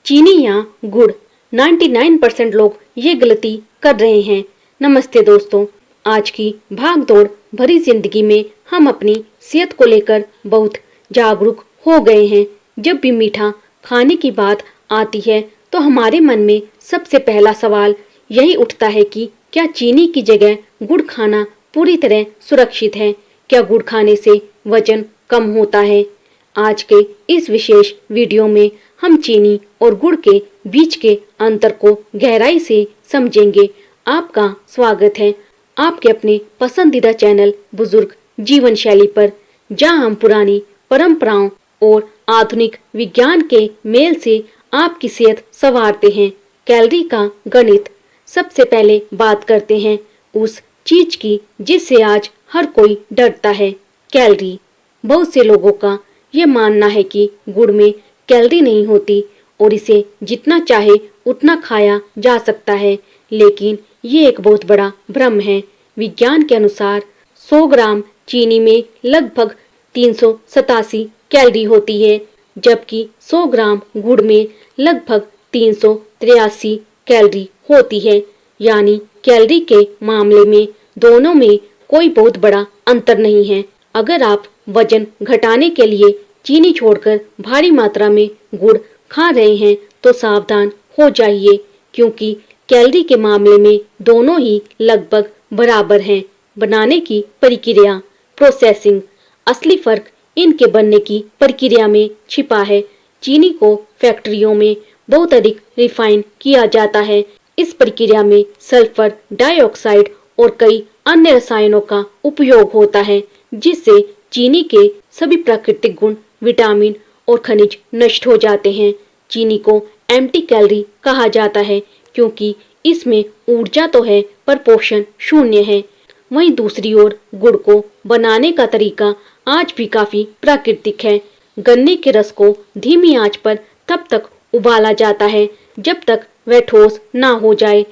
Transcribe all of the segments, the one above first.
चीनी या गुड़। 99% लोग ये गलती कर रहे हैं। नमस्ते दोस्तों, आज की भाग दौड़ भरी जिंदगी में हम अपनी सेहत को लेकर बहुत जागरूक हो गए हैं। जब भी मीठा खाने की बात आती है तो हमारे मन में सबसे पहला सवाल यही उठता है कि क्या चीनी की जगह गुड़ खाना पूरी तरह सुरक्षित है? क्या गुड़ खाने से वजन कम होता है? आज के इस विशेष वीडियो में हम चीनी और गुड़ के बीच के अंतर को गहराई से समझेंगे। आपका स्वागत है आपके अपने पसंदीदा चैनल बुजुर्ग जीवन शैली पर, जहां हम पुरानी परंपराओं और आधुनिक विज्ञान के मेल से आपकी सेहत संवारते हैं। कैलोरी का गणित। सबसे पहले बात करते हैं उस चीज की जिससे आज हर कोई डरता है, कैलोरी। बहुत से लोगों का ये मानना है कि गुड़ में कैलोरी नहीं होती और इसे जितना चाहे उतना खाया जा सकता है, लेकिन ये एक बहुत बड़ा भ्रम है। विज्ञान के अनुसार 100 ग्राम चीनी में लगभग 387 कैलोरी होती है, जबकि 100 ग्राम गुड़ में लगभग 383 कैलोरी होती है। यानी कैलोरी के मामले में दोनों में कोई बहुत बड़ा अंतर नहीं है। अगर आप वजन घटाने के लिए चीनी छोड़कर भारी मात्रा में गुड़ खा रहे हैं तो सावधान हो जाइए, क्योंकि कैलोरी के मामले में दोनों ही लगभग बराबर हैं। बनाने की प्रक्रिया, प्रोसेसिंग। असली फर्क इनके बनने की प्रक्रिया में छिपा है। चीनी को फैक्ट्रियों में बहुत अधिक रिफाइन किया जाता है। इस प्रक्रिया में सल्फर डाइऑक्साइड और कई अन्य रसायनों का उपयोग होता है, जिससे चीनी के सभी प्राकृतिक गुण, विटामिन और खनिज नष्ट हो जाते हैं। चीनी को एम्प्टी कैलोरी कहा जाता है क्योंकि इसमें ऊर्जा तो है पर पोषण शून्य है। वहीं दूसरी ओर गुड़ को बनाने का तरीका आज भी काफी प्राकृतिक है। गन्ने के रस को धीमी आंच पर तब तक उबाला जाता है जब तक वह ठोस ना हो जाए।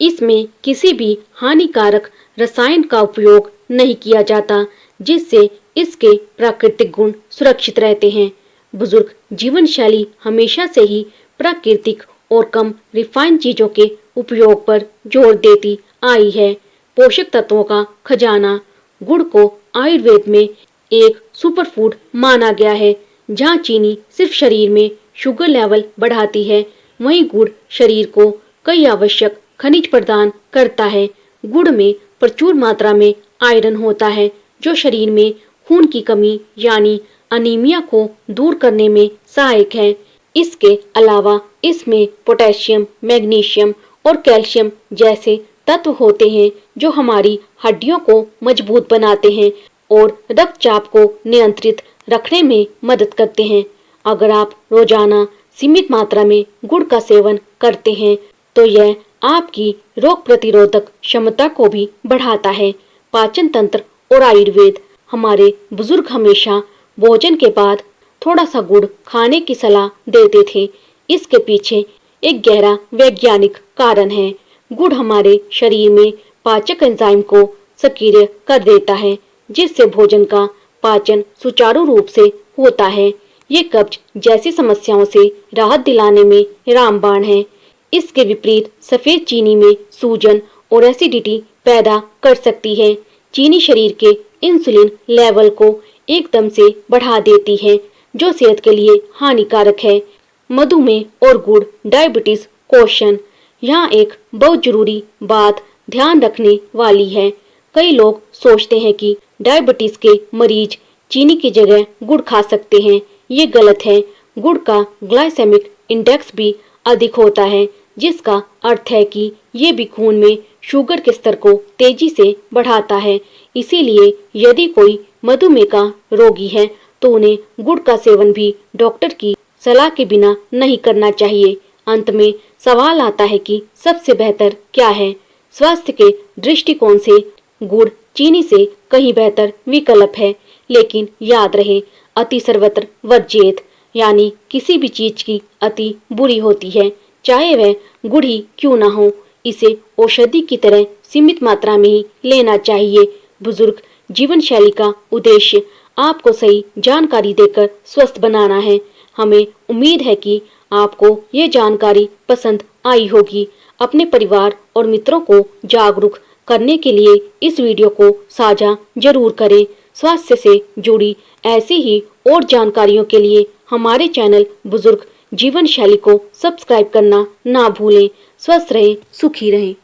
इसमें किसी भी हानिकारक रसायन का उपयोग नहीं किया जाता, जिससे इसके प्राकृतिक गुण सुरक्षित रहते हैं। बुजुर्ग जीवन शैली हमेशा से ही प्राकृतिक और कम रिफाइंड चीजों के उपयोग पर जोर देती आई है। पोषक तत्वों का खजाना। गुड़ को आयुर्वेद में एक सुपरफूड माना गया है। जहाँ चीनी सिर्फ शरीर में शुगर लेवल बढ़ाती है, वहीं गुड़ शरीर को कई आवश्यक खनिज प्रदान करता है। गुड़ में प्रचुर मात्रा में आयरन होता है, जो शरीर में खून की कमी यानी अनीमिया को दूर करने में सहायक है। इसके अलावा इसमें पोटेशियम, मैग्नीशियम और कैल्शियम जैसे तत्व होते हैं जो हमारी हड्डियों को मजबूत बनाते हैं और रक्तचाप को नियंत्रित रखने में मदद करते हैं। अगर आप रोजाना सीमित मात्रा में गुड़ का सेवन करते हैं तो यह आपकी रोग प्रतिरोधक क्षमता को भी बढ़ाता है। पाचन तंत्र और आयुर्वेद। हमारे बुजुर्ग हमेशा भोजन के बाद थोड़ा सा गुड़ खाने की सलाह देते थे। इसके पीछे एक गहरा वैज्ञानिक कारण है। गुड़ हमारे शरीर में पाचक एंजाइम को सक्रिय कर देता है, जिससे भोजन का पाचन सुचारू रूप से होता है। ये कब्ज जैसी समस्याओं से राहत दिलाने में रामबाण है। इसके विपरीत सफेद चीनी में सूजन और एसिडिटी पैदा कर सकती है। चीनी शरीर के इंसुलिन लेवल को एकदम से बढ़ा देती है, जो सेहत के लिए हानिकारक है। मधुमेह और गुड़, डायबिटीज क्वेश्चन। यहाँ एक बहुत जरूरी बात ध्यान रखने वाली है। कई लोग सोचते हैं कि डायबिटीज के मरीज चीनी की जगह गुड़ खा सकते हैं। ये गलत है। गुड़ का ग्लाइसेमिक इंडेक्स भी अधिक होता है, जिसका अर्थ है कि ये भी खून में शुगर के स्तर को तेजी से बढ़ाता है। इसीलिए यदि कोई मधुमेह का रोगी है तो उन्हें गुड़ का सेवन भी डॉक्टर की सलाह के बिना नहीं करना चाहिए। अंत में सवाल आता है कि सबसे बेहतर क्या है? स्वास्थ्य के दृष्टिकोण से गुड़ चीनी से कहीं बेहतर विकल्प है, लेकिन याद रहे, अति सर्वत्र वर्ज्येत। यानी किसी भी चीज की अति बुरी होती है, चाहे वह गुड़ ही क्यों ना हो। इसे औषधि की तरह सीमित मात्रा में ही लेना चाहिए। बुजुर्ग जीवन शैली का उद्देश्य आपको सही जानकारी देकर स्वस्थ बनाना है। हमें उम्मीद है कि आपको ये जानकारी पसंद आई होगी। अपने परिवार और मित्रों को जागरूक करने के लिए इस वीडियो को साझा जरूर करें। स्वास्थ्य से जुड़ी ऐसी ही और जानकारियों के लिए हमारे चैनल बुजुर्ग जीवन शैली को सब्सक्राइब करना ना भूलें। स्वस्थ रहें, सुखी रहें।